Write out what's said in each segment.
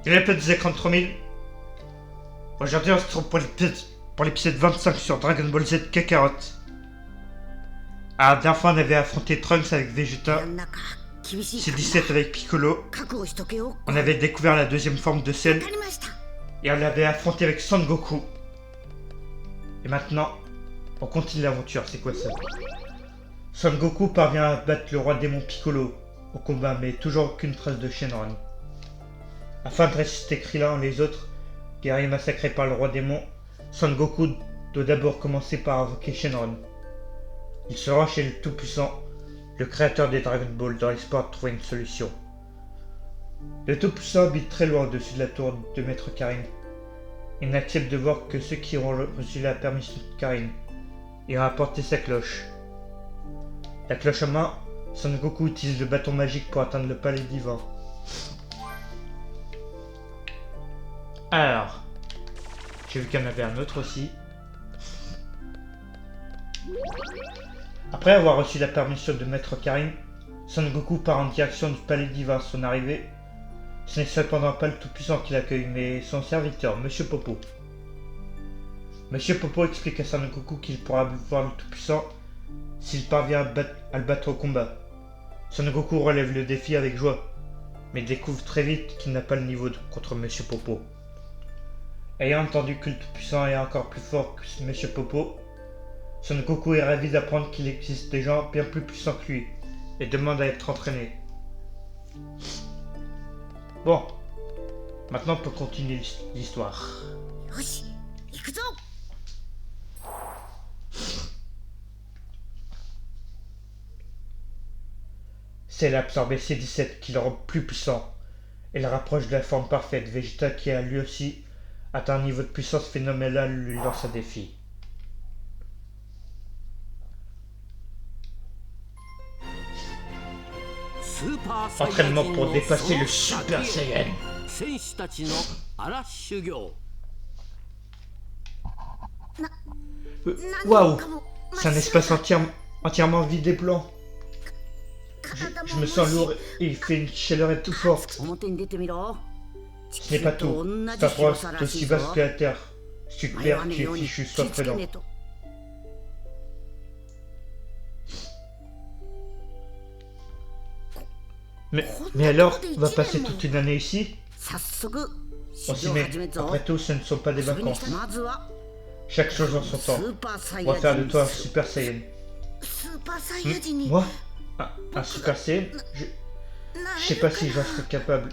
Et répète des écrans de 3000. Aujourd'hui, on se retrouve pour l'épisode 25 sur Dragon Ball Z Kakarot. La dernière fois, on avait affronté Trunks avec Vegeta, C17 avec Piccolo. On avait découvert la deuxième forme de Cell. Et on l'avait affronté avec Son Goku. Et maintenant, on continue l'aventure. C'est quoi ça? Son Goku parvient à battre le roi démon Piccolo au combat, mais toujours aucune trace de Shenron. Afin de résister Krillin et les autres guerriers massacrés par le roi démon, Son Goku doit d'abord commencer par invoquer Shenron. Il se rend chez le Tout-Puissant, le créateur des Dragon Ball, dans l'espoir de trouver une solution. Le Tout-Puissant habite très loin au-dessus de la tour de Maître Karin. Il n'accepte de voir que ceux qui ont reçu la permission de Karin et ont apporté sa cloche. La cloche en main, Son Goku utilise le bâton magique pour atteindre le palais divin. Alors, j'ai vu qu'il y en avait un autre aussi. Après avoir reçu la permission de Maître Karin, Son Goku part en direction du palais divin. À son arrivée, ce n'est cependant pas le Tout-Puissant qui l'accueille, mais son serviteur, Monsieur Popo. Monsieur Popo explique à Son Goku qu'il pourra voir le Tout-Puissant s'il parvient à le battre au combat. Son Goku relève le défi avec joie, mais découvre très vite qu'il n'a pas le niveau contre Monsieur Popo. Ayant entendu que le Tout-Puissant est encore plus fort que Monsieur Popo, Son Goku est ravi d'apprendre qu'il existe des gens bien plus puissants que lui et demande à être entraîné. Bon, maintenant on peut continuer l'histoire. Cell a absorbé C17 qui le rend plus puissant et le rapproche de la forme parfaite. Vegeta, qui a lui aussi atteint un niveau de puissance phénoménal, lui lance un défi. Entraînement pour dépasser le Super Saiyan. Waouh, c'est un espace entièrement vide et blanc. Je me sens lourd et il fait une chaleur étouffante. Ce n'est pas tout. C'est un endroit aussi vaste que la Terre. Si tu te perds, tu es fichu, sois prudent. Mais alors, on va passer toute une année ici? On s'y met. Après tout, ce ne sont pas des vacances. Chaque chose en son temps. On va faire de toi un Super Saiyan. Moi? Un Super Saiyan? Je sais pas si j'en serais capable.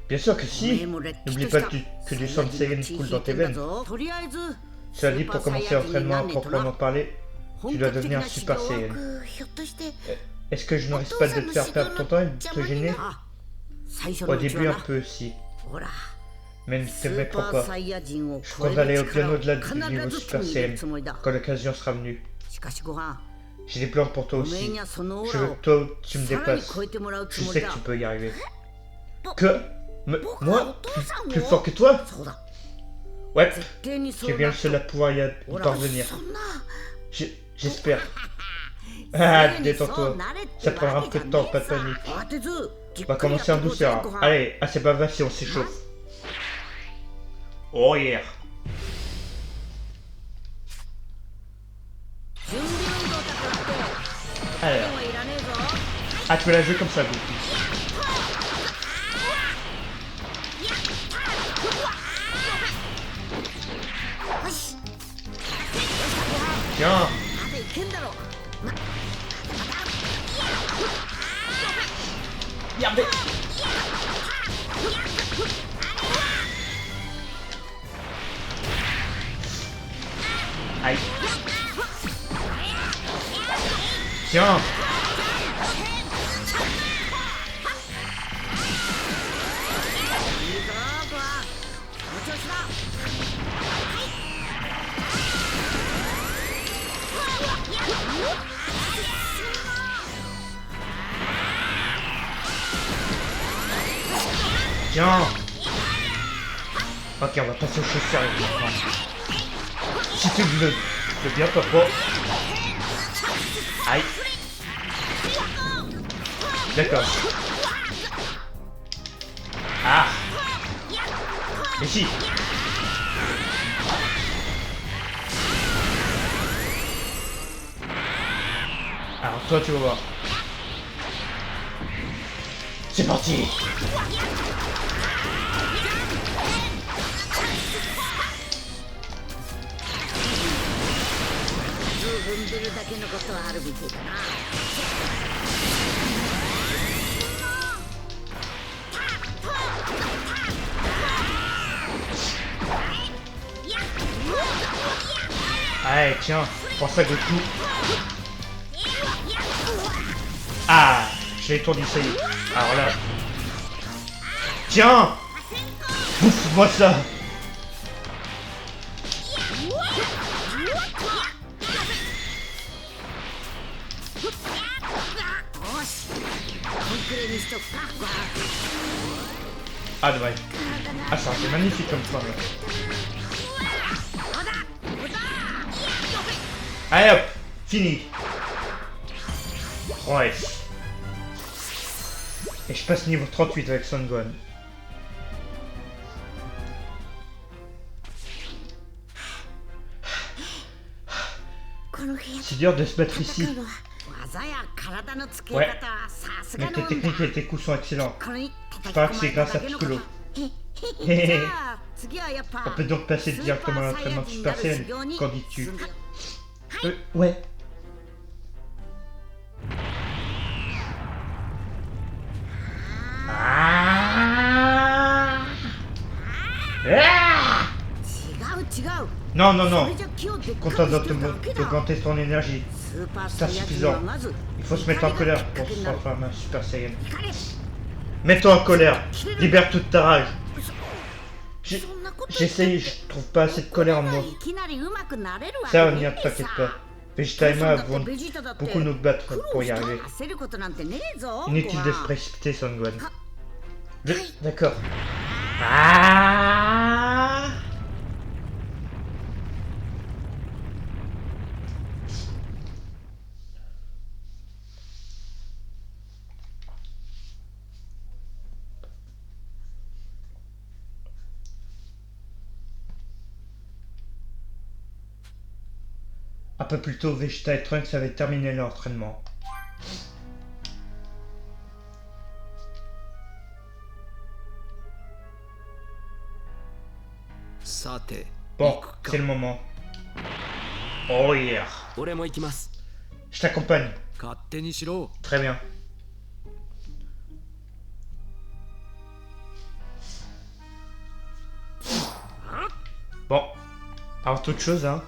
Bien sûr que si. N'oublie pas que du sang de Saiyan coule dans tes veines. Cela dit, pour commencer l'entraînement à proprement parler, tu dois devenir un Super Saiyan. Est-ce que je ne risque pas de te faire perdre ton temps et de te gêner? Au début, un peu aussi. Mais ne te méprends pas. Je compte aller bien au-delà du niveau Super Saiyan quand l'occasion sera venue. J'ai des plans pour toi aussi. Je veux que toi, tu me dépasses. Je sais que tu peux y arriver. Que? Moi? Plus fort que toi? Ouais, tu es bien le seul à pouvoir y parvenir. J'espère. Ah, détends-toi. Ça prendra un peu de temps, pas de panique. On va commencer en douceur. Allez, assez bavard, on s'échauffe. Oh yeah. Alors. Ah, tu veux la jouer comme ça, Goku. Tiens. Merde. Aïe. Tiens. Tiens. Ok, on va passer aux choses sérieuses maintenant. Si tu veux bien, papa. Aïe. D'accord. Ah. Mais si. Alors toi tu vas voir. C'est parti. Allez, tiens, pense à Goku. Ah, je l'ai étourdi, ça y est. Alors là. Tiens, bouffe-moi ça. Ah, dommage. Ah, ça c'est magnifique comme forme. Allez hop, fini. Ouais. Et je passe niveau 38 avec Son Gohan. C'est dur de se battre ici. Ouais. Mais tes techniques et tes coups sont excellents. Je crois que c'est grâce à Piccolo. On peut donc passer directement à l'entraînement de Super Saiyan. Qu'en dis-tu? Ouais. Non, non, non. Content d'augmenter ton énergie. C'est insuffisant. Il faut se mettre en colère pour se transformer en Super Saiyan. Mets-toi en colère. Libère toute ta rage. J'essaye, je trouve pas assez de colère en moi. Ça va venir, t'inquiète pas. Vegeta et moi vont beaucoup nous battre pour y arriver. Inutile de se précipiter, Son Gohan. D'accord. Ah! Un peu plus tôt, Vegeta et Trunks avaient terminé leur entraînement. Bon, c'est le moment. Oh yeah. Je t'accompagne. Très bien. Bon, avant toute chose, hein.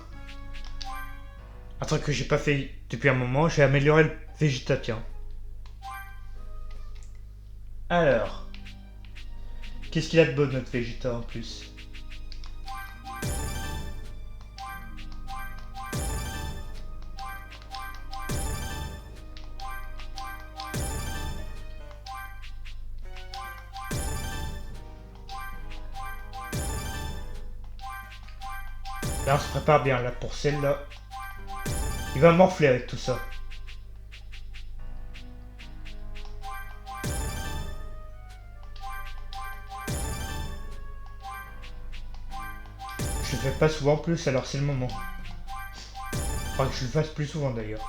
Un truc que j'ai pas fait depuis un moment, j'ai amélioré le Vegeta, tiens. Alors, qu'est-ce qu'il a de beau notre Vegeta en plus? Là on se prépare bien là pour celle-là. Il va morfler avec tout ça. Je le fais pas souvent plus, alors c'est le moment. Faudra que je le fasse plus souvent d'ailleurs.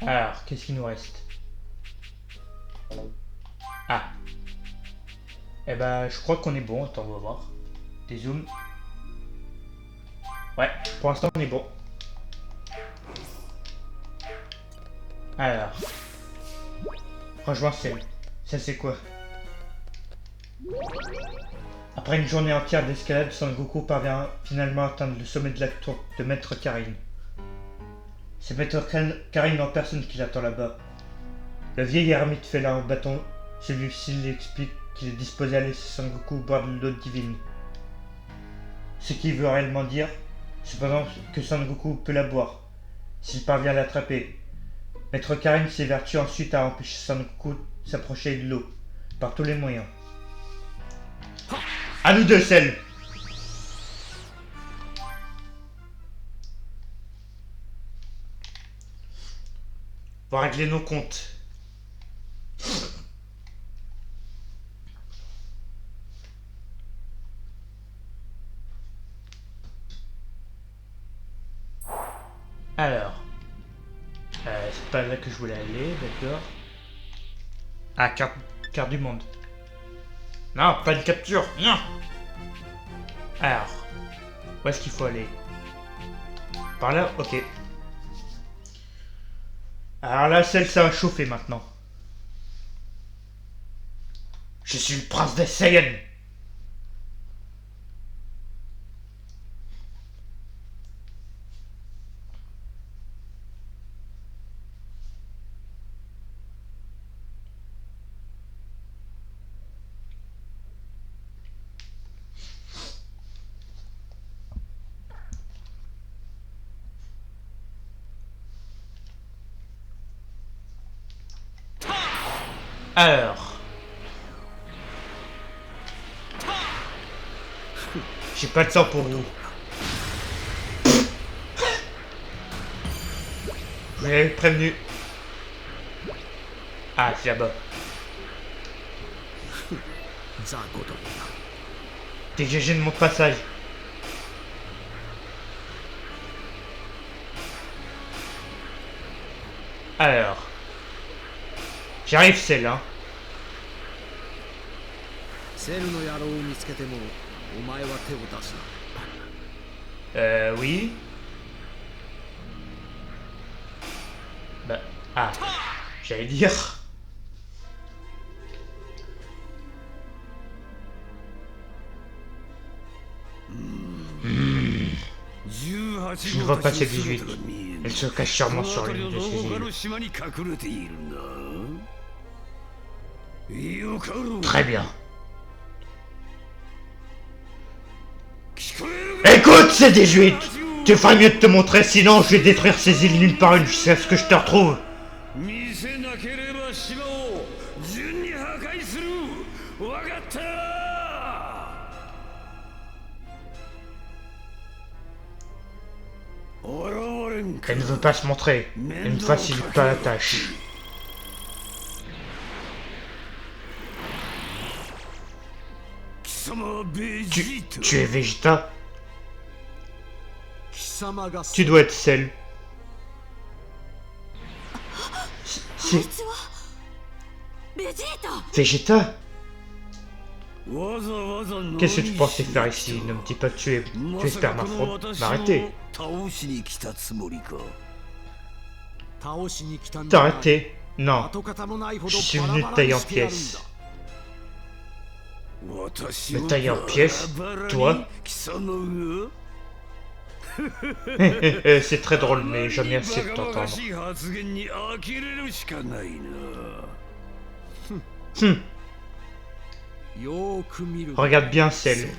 Alors, qu'est-ce qu'il nous reste? Ah. Eh ben, je crois qu'on est bon. Attends, on va voir. Des zooms. Ouais, pour l'instant, on est bon. Alors. Franchement, ça c'est quoi? Après une journée entière d'escalade, Son Goku parvient finalement à atteindre le sommet de la tour de Maître Karin. C'est Maître Karin en personne qui l'attend là-bas. Le vieil ermite fait là un bâton. Celui-ci lui explique qu'il est disposé à laisser Son Goku boire de l'eau divine. Ce qui veut réellement dire, cependant, que Son Goku peut la boire, s'il parvient à l'attraper. Maître Karin s'évertue ensuite à empêcher Son Goku de s'approcher de l'eau, par tous les moyens. À nous deux, Cell. On va régler nos comptes. Alors. C'est pas là que je voulais aller, d'accord. Ah, carte du monde. Non, pas de capture, non. Alors, où est-ce qu'il faut aller? Par là, ok. Alors là, celle, ça va chauffer maintenant. Je suis le prince des Saiyans. Alors. J'ai pas de temps pour vous. Vous m'avez prévenu. Ah, c'est là-bas. Dégagez de mon passage. Alors. J'arrive, celle-là. Oui. Bah, ah, j'allais dire. Je ne vois pas ces 18. Elle se cache sûrement sur l'une de ces îles. Très bien. Écoute, ces 18! Tu ferais mieux de te montrer, sinon je vais détruire ces îles l'une par une jusqu'à ce que je te retrouve. Elle ne veut pas se montrer. Elle ne facilite pas la tâche. Tu es Vegeta? Tu dois être celle. C'est... Vegeta? Qu'est-ce que tu pensais faire ici? Ne me dis pas que tu espères m'arrêter. T'arrêter? Non. Je suis venu te tailler en pièces. Me tailler en pièces? Toi? C'est très drôle, mais j'en ai assez de t'entendre. Regarde bien, celle.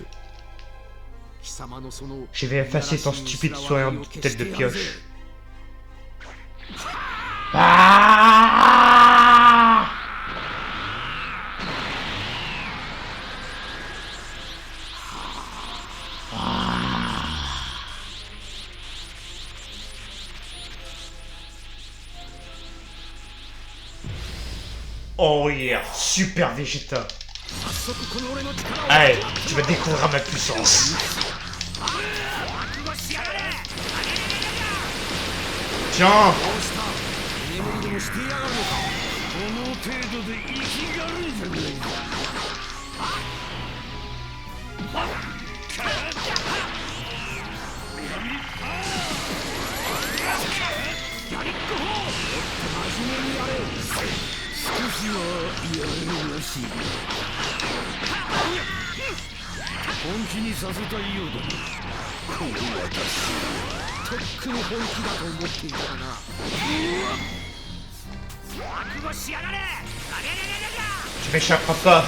Je vais effacer ton stupide sourire de tête de pioche. Ah! Oh yeah, super Vegeta. Allez, tu vas découvrir ma puissance. Tiens. Tu m'échapperas pas.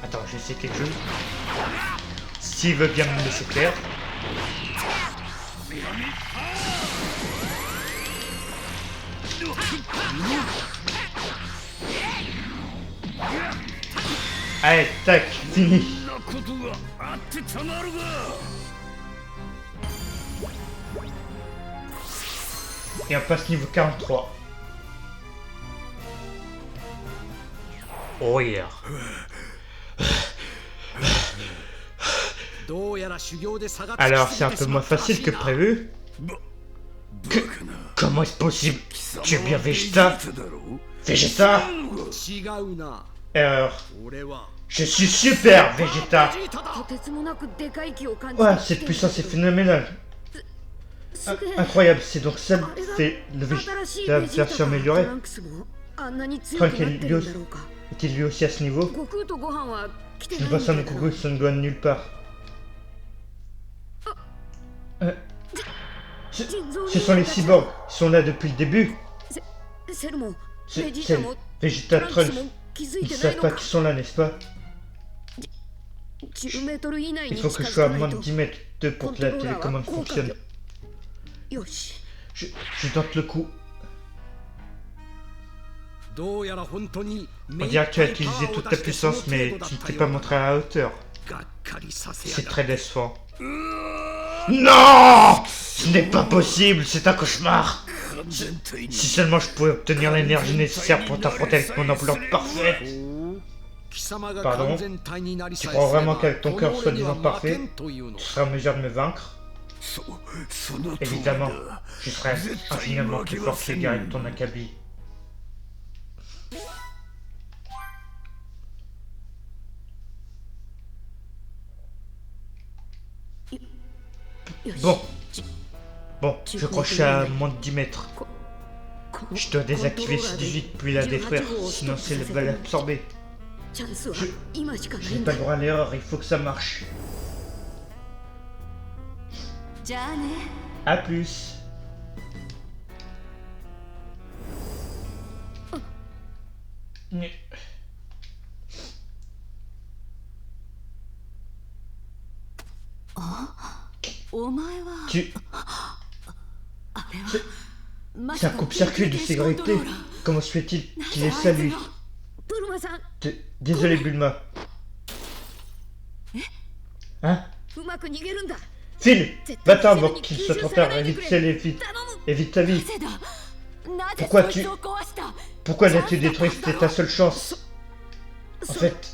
Attends, je vais essayer quelque chose. S'il veut bien me laisser faire. Allez, tac, fini. Et on passe niveau 43. Oh yeah. Alors c'est un peu moins facile que prévu. Comment est-ce possible? Tu es bien Vegeta? Vegeta? Erreur. Je suis super Vegeta. Ouais, cette puissance est phénoménale. Incroyable, c'est donc ça c'est le Vegeta version améliorée. Trunks est-il lui aussi à ce niveau? Je ne vois Son Goku et Son Gohan nulle part. Ce sont les cyborgs, ils sont là depuis le début. C'est Vegeta, Trunks, ils ne savent pas qu'ils sont là, n'est-ce pas? Il faut que je sois à moins de 10 mètres d'eux pour que la télécommande fonctionne. Je tente le coup. On dirait que tu as utilisé toute ta puissance, mais tu ne t'es pas montré à la hauteur. C'est très décevant. Non! Ce n'est pas possible, c'est un cauchemar. Si seulement je pouvais obtenir l'énergie nécessaire pour t'affronter avec mon ampleur parfaite. Pardon? Tu crois vraiment qu'avec ton cœur soi-disant parfait, tu seras en mesure de me vaincre? Évidemment, je serai infiniment plus fort que les guerriers de ton acabit. Bon, je crois que je suis à moins de 10 mètres. Je dois désactiver C18 puis la détruire, sinon c'est va l'absorber. Je n'ai pas le droit à l'erreur, il faut que ça marche. A plus. C'est un coupe-circuit de sécurité. Comment se fait-il qu'il est ça, lui? Désolé, Bulma. Hein? File! Va-t'en avant qu'il soit trop tard. Évite ta vie. Pourquoi l'as-tu détruit? C'était ta seule chance. En fait...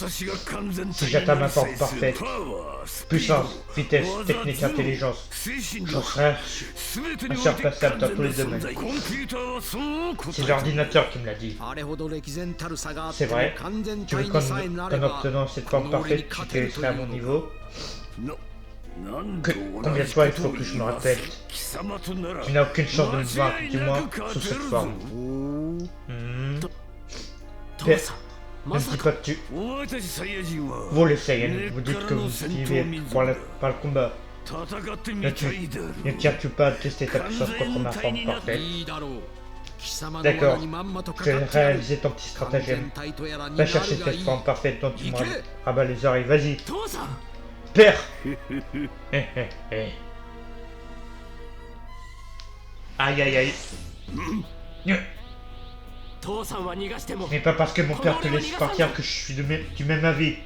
Si j'atteins ma forme parfaite, puissance, vitesse, technique, intelligence, je serai insurpassable dans tous les domaines. C'est l'ordinateur qui me l'a dit. C'est vrai. Tu veux qu'en obtenant cette forme parfaite, tu te laisserais à mon niveau? Combien de fois il faut que je me rappelle? Tu n'as aucune chance de me vaincre, du moins sous cette forme. Ne me dis pas que tu... Vous les Saiyans, vous dites que vous vivez par le combat. Ne tiens-tu pas à tester ta puissance contre ma forme parfaite? D'accord, je vais réaliser ton petit stratagème. Va chercher cette forme parfaite dont tu me rabats les oreilles, vas-y. Père. Aïe aïe aïe. Mais pas parce que mon père te laisse partir que je suis du même avis.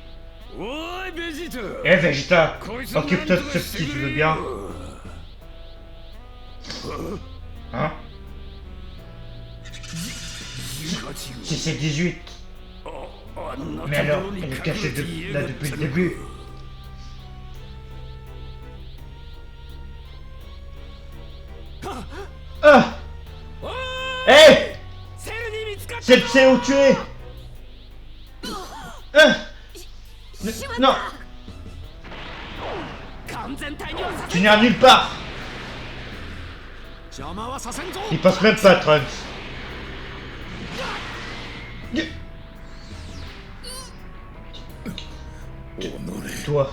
Eh Vegeta, occupe-toi de ce petit, tu veux bien? Hein? Si c'est 18. Mais alors, elle est cachée là depuis le début. Ah! Hey! C'est où tu es? Non! Tu n'iras nulle part! Il passe même pas, Trunks. Toi.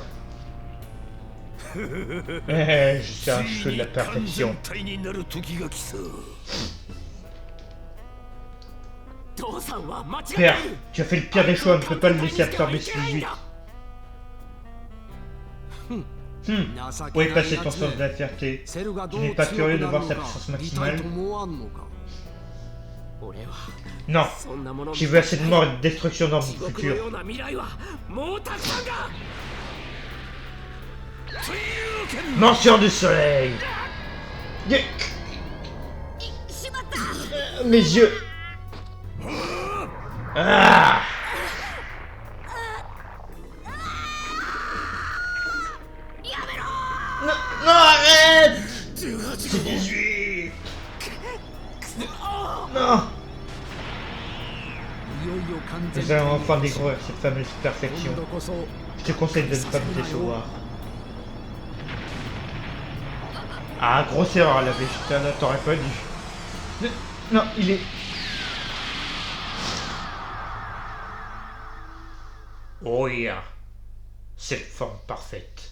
Je suis un cheveu de la perfection. Père, tu as fait le pire des choix, on ne peut pas le laisser absorber ce 18. Où est passé ton sens de la fierté? Tu n'es pas curieux de voir sa puissance maximale? Non, j'ai vu assez de mort et de destruction dans mon futur. Mention du soleil! Mes yeux! Ah! Non, non, arrête! C'est 18! Non! Nous allons enfin découvrir cette fameuse perfection. Je te conseille de ne pas me décevoir. Ah, grosse erreur, la végétale, t'aurais pas dû. Non, il est... Oh yeah! Cette forme parfaite.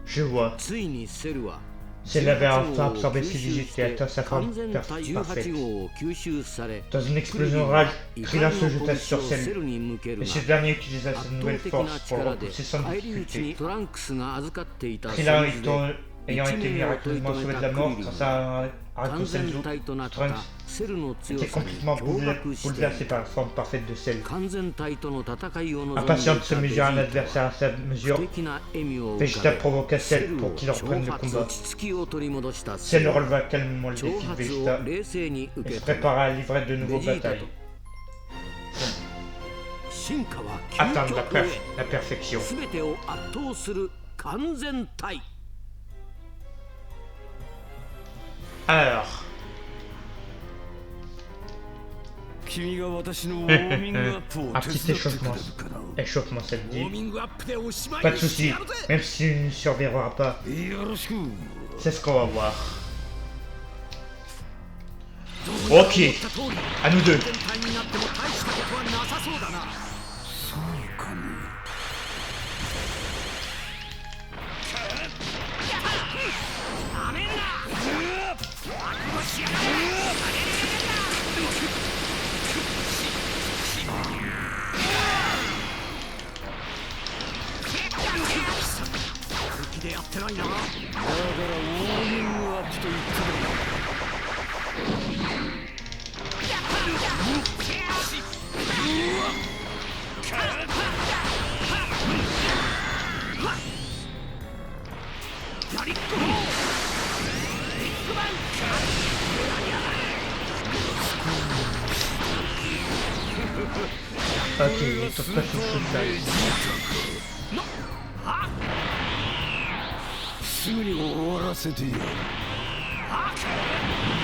Je vois. Cell avait enfin absorbé ses digits et atteint sa forme parfaite. Dans une explosion de rage, Krillin se jeta sur Cell, et ce dernier utilisa sa nouvelle force pour le repousser sans difficulté. Krillin ayant été miraculeusement sauvé de la mort grâce à Naruto Senzu, Trunks était complètement bouleversé par la forme parfaite de Cell. Impatient de se mesurer un adversaire à sa mesure, Vegeta provoqua Cell pour qu'il reprenne le combat. Cell releva calmement le défi de Vegeta et se prépara à livrer de nouveaux batailles. Atteindre la perfection. Alors... un petit échauffement ça te dit. Pas de soucis, même si tu ne survivras pas. C'est ce qu'on va voir. Ok, à nous deux. Ok, il faut pas tout ça.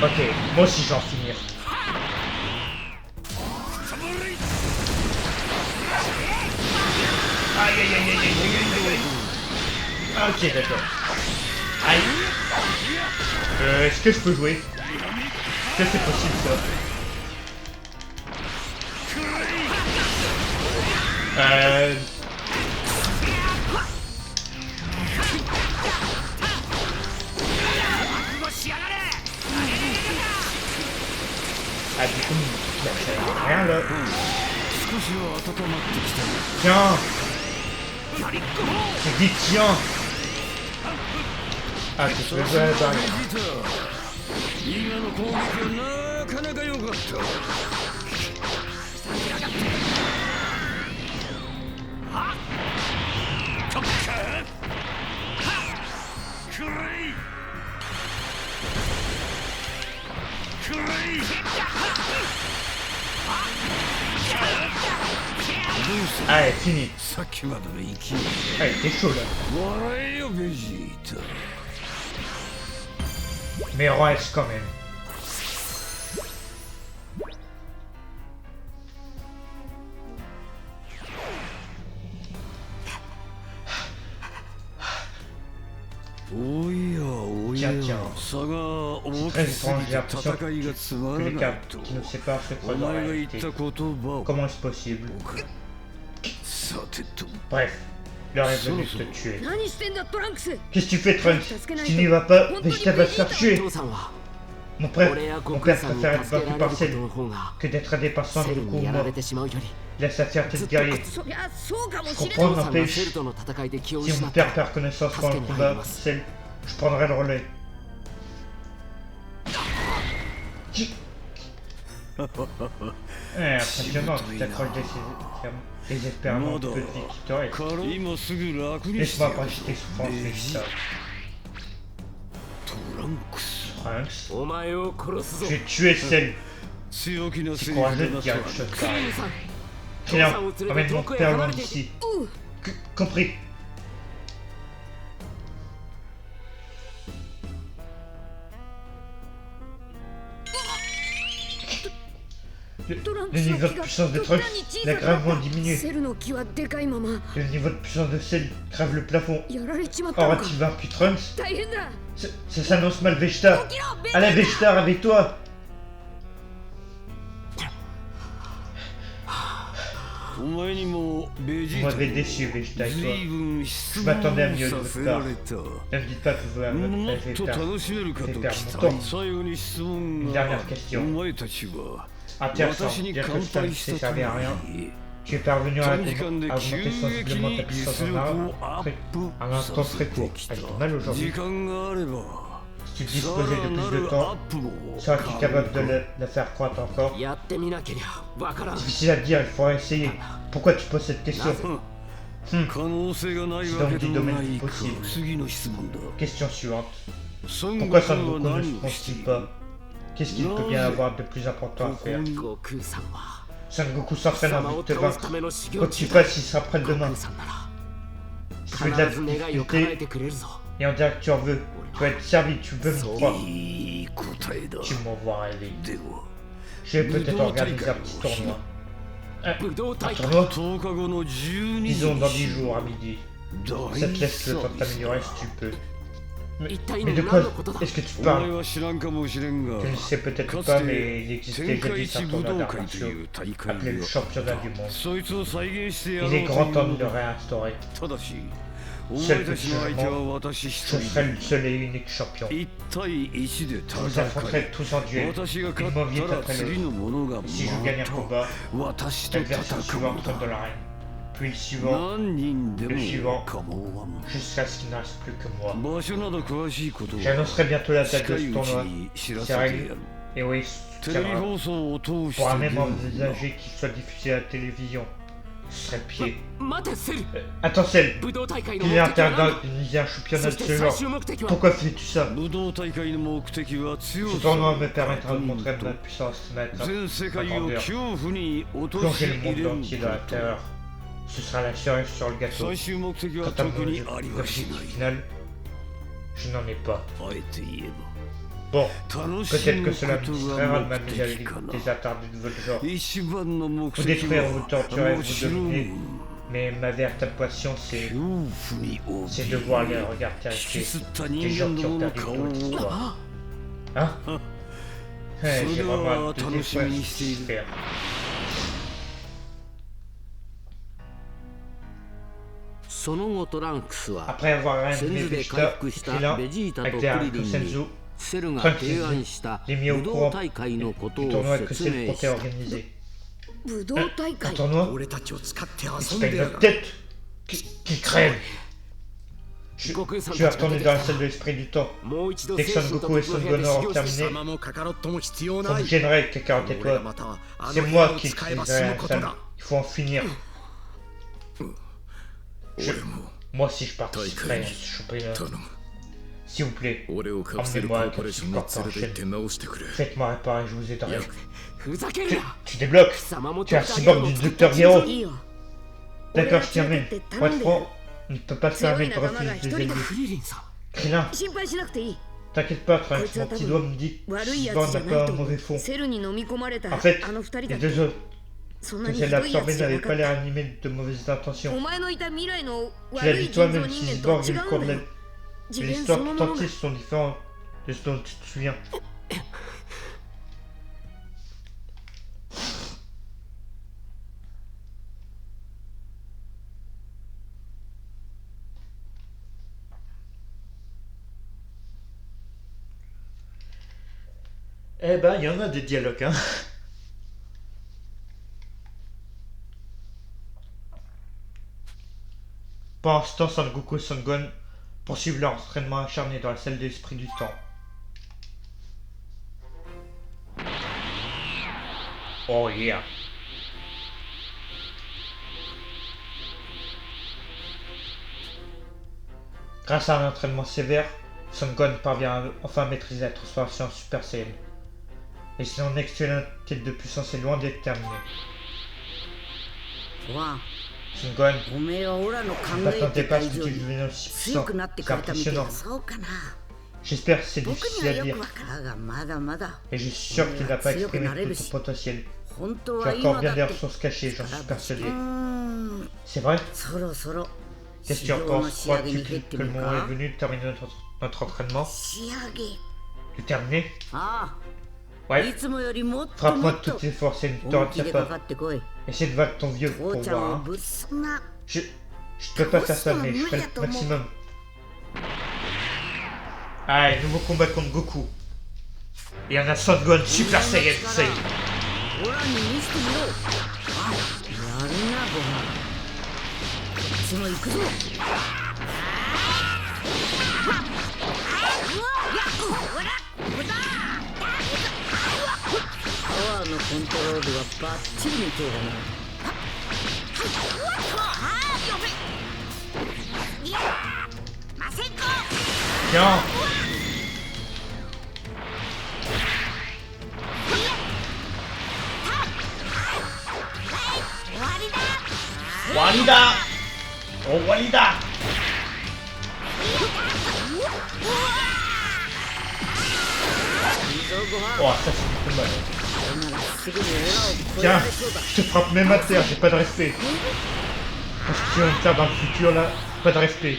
Ok, moi aussi j'en finir. Aïe aïe aïe aïe aïe aïe aïe. Ok, d'accord. Aïe. Est-ce que je peux jouer? Est-ce que c'est possible ça? Ah du coup, ça sert à rien là. Tiens. J'ai dit tiens. Ah, tu peux jouer à la barrière. Allez, fini. Allez, t'es chaud là. Mais reste quand même. Tiens, tiens. C'est très étrange, j'ai l'impression que l'écart qui nous sépare se creuse en réalité. Comment est-ce possible? Bref, l'heure est venue de te tuer. Qu'est-ce que tu fais, Trunks? Si tu n'y vas pas, Vegeta va se faire tuer. Mon père préfère être battu par Cell que d'être aidé par Sangoku ou moi. Il a sa fierté de guerrier. Je comprends, n'empêche. Si mon père perd connaissance pendant le combat, Cell, je prendrai le relais. Impressionnant, tu t'accroches désespérément peu de vie qui te reste. Laisse-moi approcher tes souffrances, Vegeta. Trunks, je vais tuer Cell. C'est courageux de dire une chose pareille. Rien, emmène mon père loin d'ici. Compris. Le niveau de puissance de Trunks n'a gravement diminué. Le niveau de puissance de Cell grave le plafond. Auras-tu vaincu Trunks? Ça s'annonce mal, Vegeta. Allez, Vegeta, réveille-toi. Vous m'avez déçu, Vegeta et toi. Je m'attendais à mieux de votre part. Ne me dites pas que vous m'avez fait perdre mon temps. Une dernière question. Intéressant, bien que ça ne s'est servi à rien. Tu es parvenu à augmenter sensiblement ta puissance en arme à un instant très court. Avec ton mal aujourd'hui. Si tu disposais de plus de temps, serais-tu capable de la faire croître encore? Difficile à dire, il faudra essayer. Pourquoi tu poses cette question? C'est donc du domaine possible. Question suivante. Pourquoi Sangoku ne se prononce-t-il pas? Qu'est-ce qu'il peut bien avoir de plus important à faire? Sangoku s'entraîne en vue de te vaincre. Quoi que tu fasses, il sera prêt demain. Si tu veux de la difficulté, et on dirait que tu en veux. Tu vas être servi, tu veux me croire. Tu m'envoies rêver. Je vais peut-être organiser un petit tournoi. Un tournoi? Disons dans 10 jours à midi. Ça te laisse le temps de t'améliorer si tu peux. Mais de quoi est-ce que tu parles? Tu ne sais peut-être pas, mais il existait jadis un tournoi d'arts martiaux appelé le championnat du monde. Il est grand temps de le réinstaurer. Seul petit changement, je serai le seul et unique champion. Vous affronterez tous en duel, une mauvaise après l'autre. Si je gagne un combat, l'adversaire suivant tombe dans l'arène. Puis le suivant, jusqu'à ce qu'il ne reste plus que moi. J'annoncerai bientôt la date de ce tournoi, ses règles, et oui, pour un même envisagé qui soit diffusé à la télévision. Ce serait pied. Attends, Cell, il est interdit d'organiser un championnat de ce genre. Pourquoi fais-tu ça? Ce tournoi me permettra de montrer ma puissance, ma grandeur. Plonger le monde entier dans la terreur. Ce sera la cerise sur le gâteau. Quant à mon objectif final, je n'en ai pas. Bon, peut-être que cela me distraira de m'amuser à des attardés de votre genre. Vous détruire, vous torturer, vous dominer. Mais ma véritable passion, c'est de voir les regards terrifiés des gens qui ont perdu toute l'histoire. Hein? J'ai vraiment hâte de détruire ce faire. Après avoir réanimé Vegeta, Krillin, avec des armes Senzu, Trunks les mis au courant du tournoi que Cell comptait organiser. Un tournoi? C'est pas une tête qui crève. Je vais retourner dans la salle de l'esprit du temps. Dès que Son Goku et Son Gohan auront terminé, vous me gênerez, Kakarot et toi. C'est moi qui utiliserai la salle. Il faut en finir. Moi aussi je participerai à ce championnat. S'il vous plaît, emmenez-moi à Capsule Corp en chaîne. Faites-moi réparer, je vous aiderai. Tu débloques. Tu es un cyborg du Docteur Gero. D'accord, je termine. Pour être franc, il ne peut pas se permettre de refuser des aider. Krillin, t'inquiète pas, Trunks, mon petit doigt me dit que ce cyborg n'a pas un mauvais fond. En fait, les deux autres que Cell a absorbés n'avaient pas l'air animés de mauvaises intentions. Tu l'as dit toi-même, si cyborg et le cours de l'histoire tout entière sont différents de ce dont tu te souviens. Eh ben, il y en a des dialogues, hein. Pendant ce temps, Son Goku et Son Gohan poursuivent leur entraînement acharné dans la salle de l'esprit du temps. Oh yeah. Grâce à un entraînement sévère, Son Gohan parvient enfin à maîtriser la transformation en Super Saiyan. Et son excellente de puissance est loin d'être terminée. Son Gohan, ne m'attendais pas à ce que tu deviennes aussi puissant. C'est impressionnant. J'espère que c'est difficile à dire. Et je suis sûr que tu n'as pas exprimé tout ton potentiel. Tu as encore bien des ressources cachées, j'en suis persuadé. C'est vrai? Qu'est-ce que tu en penses? Crois-tu que le moment est venu de terminer notre entraînement? De terminer? Ouais. Frappe-moi de toutes tes forces et ne te retire pas. Essaie de battre ton vieux pour voir. Hein. Je peux pas faire ça, mais je ferai le maximum. Allez, nouveau combat contre Goku. Et il y en a Son Gohan Super Saiyan, ça y est. Tiens. Walida. Oh Walida. Oh ça c'est du combat. Tiens, je te frappe même à terre, j'ai pas de respect. Parce que tu vas me faire dans le futur là, pas de respect.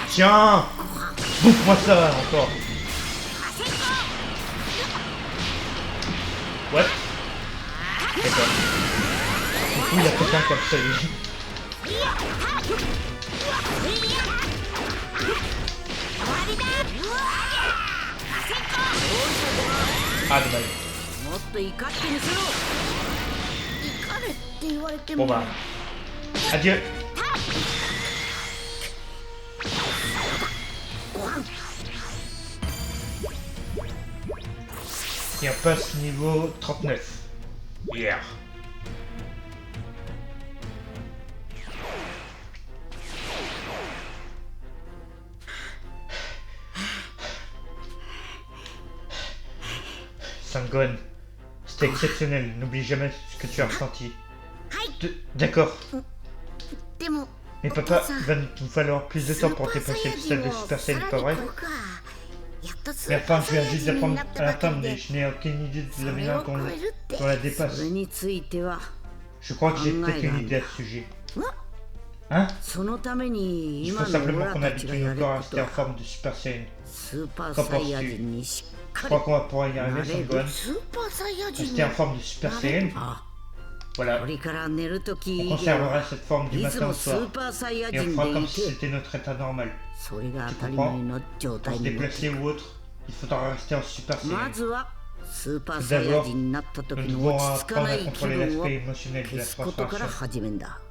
Tiens, bouffe-moi ça encore. What? D'accord. Du coup, il a fait un comme ça, lui. Ah, dommage. Bon bah, adieu. Et on passe niveau 39. Yeah. Son Gohan, c'était exceptionnel, n'oublie jamais ce que tu as ressenti. D'accord. Mais papa, il va nous falloir plus de temps pour dépasser le stade de Super Saiyan, pas vrai? Mais enfin, je viens juste d'apprendre à l'atteindre, mais je n'ai aucune idée de la manière dont on la dépasse. Je crois que j'ai peut-être une idée à ce sujet. Hein? Il faut simplement qu'on habitue nos corps à rester en forme de Super Saiyan. Qu'en penses-tu? Je crois qu'on va pouvoir y arriver, Son Gohan. Rester en forme de Super Saiyan. Voilà. On conservera cette forme du matin au soir. Et on fera comme si c'était notre état normal. Tu comprends? Pour se déplacer ou autre, il faudra rester en Super Saiyan. Tout d'abord, nous devons apprendre à contrôler l'aspect émotionnel de la transformation.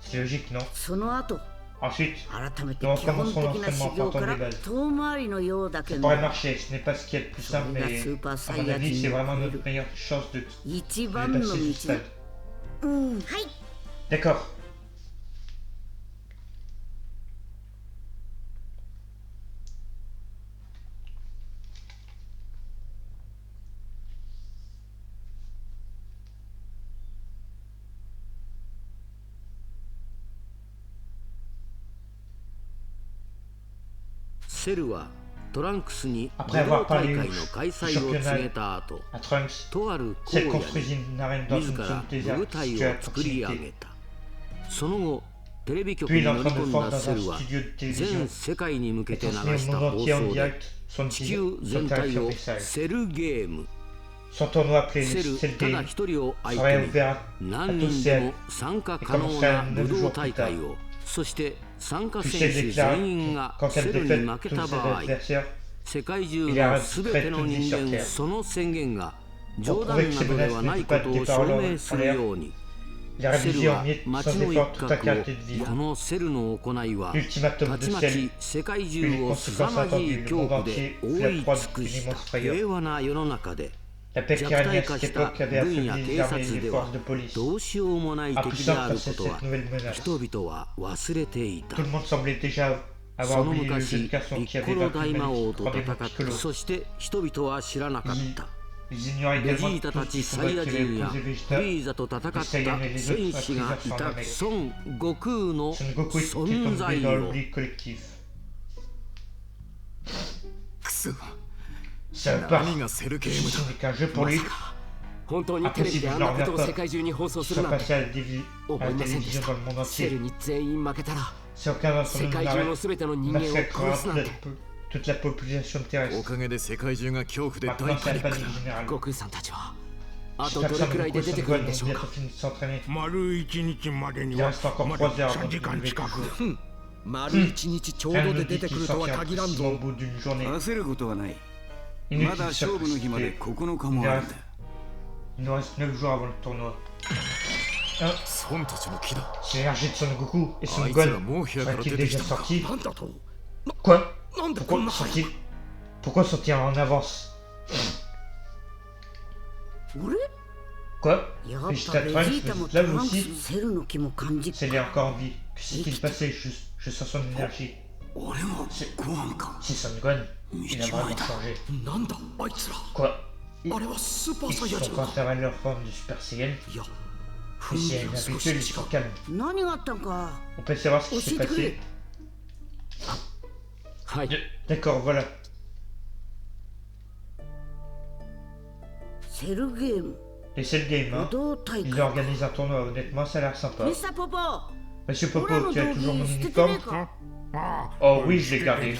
C'est logique, non? Ensuite, nous recommencerons l'entraînement en partant des bases. Ça pourrait marcher, ce n'est pas ce qu'il y a de plus simple, mais à mon avis, c'est vraiment notre meilleure chance de dépasser ce stade. D'accord. Après avoir parlé du championnat à Trunks, celle construisit une arène dans une zone déserte située à proximité. Puis il est en train de force dans un studio de télévision et transmet au monde entier en direct son tarif message. Son tournoi appelé le Cell Game serait ouvert à tous et commencerait 9 jours plus tard. Puis c'est déclaré qu'en cas de défaite de tous ses adversaires, il arrêterait toute vie sur Terre. Pour prouver que ces menaces n'étaient pas des paroles en l'air, il a révisé en miettes sans effort toute la qualité de vie. L'ultimatum de Cell, puis les conséquences attendues, le monde entier fut la proie d'une immense frayeur. La paix qui régnait à cette époque avait affaibli les armées et les forces de police. Impuissant face à cette nouvelle menace. Tout le monde semblait déjà avoir oublié le jeune garçon qui avait vaincu le maléfique Piccolo. Ils ignoraient également tous les combats qu'il avait opposé Vegeta, et Saiyan et les autres apprirent son armée. Son Goku était tombé dans l'oubli collectif. Ça part. Ce n'est qu'un jeu pour lui. Impossible, je n'en reviens pas. Ils sont passés à la télévision dans le monde entier. C'est aucun d'entre nous massacrera toute la population terrestre. Maintenant, c'est la panique générale. J'espère que Son Goku et Son Gohan vont bientôt finir de s'entraîner. Il reste encore 3 heures avant de lever du jour. Rien ne nous dit qu'il sortira précisément au bout d'une journée. Inutile de se précipiter. Il nous reste 9 jours avant le tournoi. C'est l'énergie de Son Goku et Son Gohan seraient-ils déjà sortis? Quoi? Pourquoi sont-ils en avance? Quoi? Vegeta Trunks, vous êtes là vous aussi? Cell est encore en vie. Que s'est-il passé? Je sens son énergie. C'est Son Gohan. Il a vraiment changé. Quoi? Ils sont transférés à leur forme de Super Saiyan? Et c'est inhabituel, ils sont calmes. On peut savoir ce qui s'est passé? D'accord, voilà. Les Cell Games, hein? Ils organisent un tournoi, honnêtement, ça a l'air sympa. Monsieur Popo, tu as toujours mon uniforme? Oh oui, je l'ai gardé.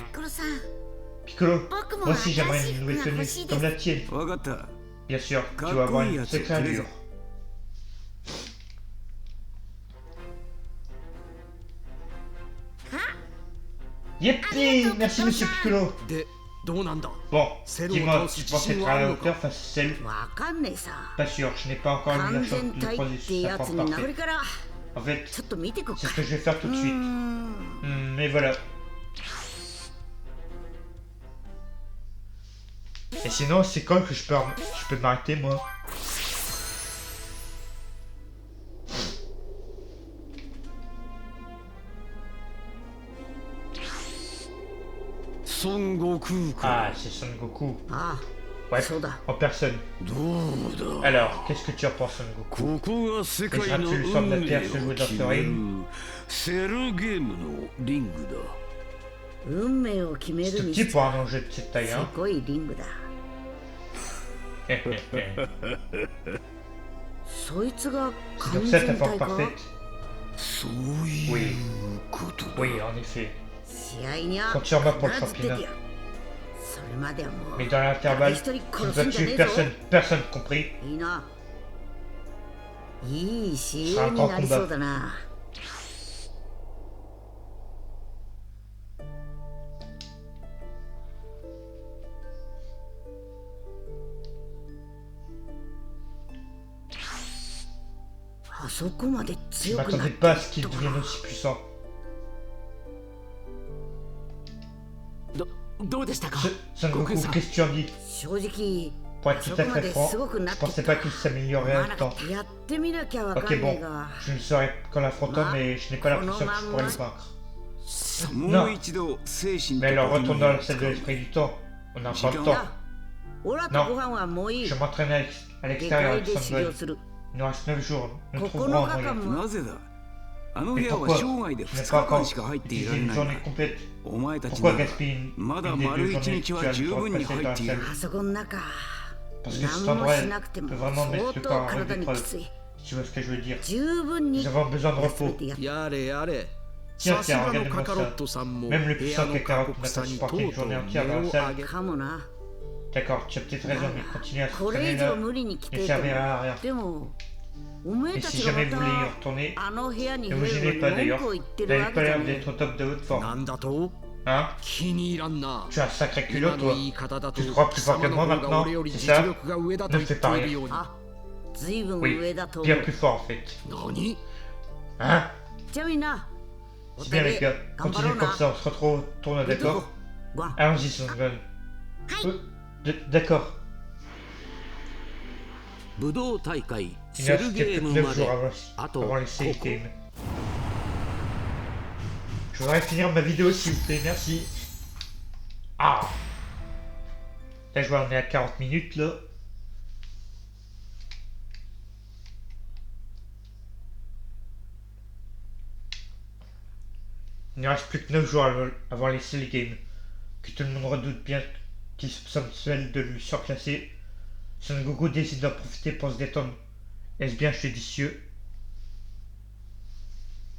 Piccolo, moi aussi j'aimerais une nouvelle tenue, comme la tienne. Bien sûr, tu vas avoir une sacrée allure. Yeppi! Merci Monsieur Piccolo. Bon, dis-moi, tu penses être à la hauteur face à Cell? Pas sûr, je n'ai pas encore eu la chance de croiser sa forme parfaite. En fait, c'est ce que je vais faire tout de suite. Mais voilà. Et sinon, c'est quand que je peux m'arrêter, moi? Ah, c'est Son Goku. Ouais, en personne. Alors, qu'est-ce que tu en penses, Son Goku? Laisseras-tu le sang de la terre se jouer dans ce ring? C'est tout petit pour un enjeu de cette taille, hein? C'est donc ça ta forme parfaite? Oui. Oui, en effet. Compte sur moi pour le championnat. Mais dans l'intervalle, tu ne vas tuer personne compris. Ce sera un grand combat. Je ne m'attendais pas à ce qu'il devienne aussi puissant. Son Goku, qu'est-ce que tu en dis? Pour être tout à fait franc, je pensais pas qu'il s'améliorerait autant. Ok bon, je le saurai qu'en l'affrontant, mais je n'ai pas l'impression que je pourrais le vaincre. Non. Mais alors retourne dans la salle de l'esprit du temps. On n'a pas le temps. Non. Je m'entraîne à l'extérieur avec Son Gohan. Il nous reste 9 jours. Nous trouverons un moyen. Mais pourquoi tu n'as pas encore utilisé une journée complète? Pourquoi gaspiller une des 2 journées que tu as le temps de passer dans la salle? Parce que cet endroit peut vraiment mettre le corps à rude épreuve. Si tu vois ce que je veux dire. Nous avons besoin de repos. Tiens, regarde-moi ça. Même le puissant Kakarot n'a pas supporté une journée entière dans la salle. D'accord, tu as peut-être raison, mais continuer à se traîner là ne servira à rien. Et si jamais vous voulez y retourner, ne vous gênez pas d'ailleurs. Vous n'avez pas l'air d'être au top de votre forme. Hein? Tu as un sacré culot, toi. Tu te crois plus fort que moi maintenant, c'est ça? Ne me fais pas rire. Oui, bien plus fort en fait. Hein? C'est bien les gars, continuez comme ça, on se retourne d'accord? Allons-y, Son Gohan. D'accord. Il ne reste que 9 jours avant les Cell Games. Je voudrais finir ma vidéo s'il vous plaît, merci. Ah! Là je vois on est à 40 minutes là. Il ne reste plus que 9 jours avant les Cell Games. Que tout le monde redoute bien qu'ils soupçonnent Cell de lui surclasser. Son Goku décide d'en profiter pour se détendre. Est-ce bien judicieux?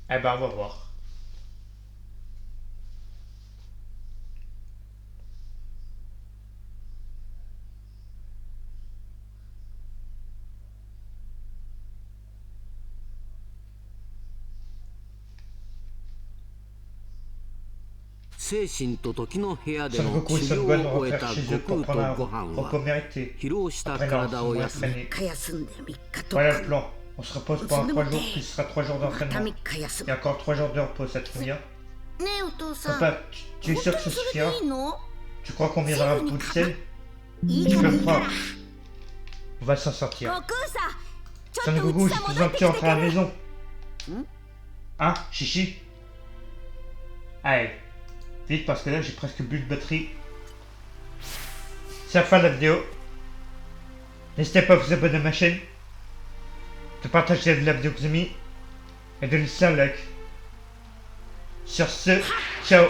Eh ben on va voir. Son Goku et Son Gohan rentrèrent chez eux pour prendre un repos mérité après leur entraîné. Voilà le plan. On se repose pendant 3 jours, puis ce sera 3 jours d'entraînement. Et encore 3 jours de repos, ça te convient? Papa, tu es sûr que ça suffira? Tu crois qu'on viendra à bout de Cell? Tu peux le croire. On va s'en sortir. Son Goku, j'ai besoin que tu entres à la maison. Hein, Chichi? Allez. Vite parce que là j'ai presque plus de batterie. C'est la fin de la vidéo. N'hésitez pas à vous abonner à ma chaîne, de partager la vidéo que vous avez mis et de laisser un like. Sur ce, ciao.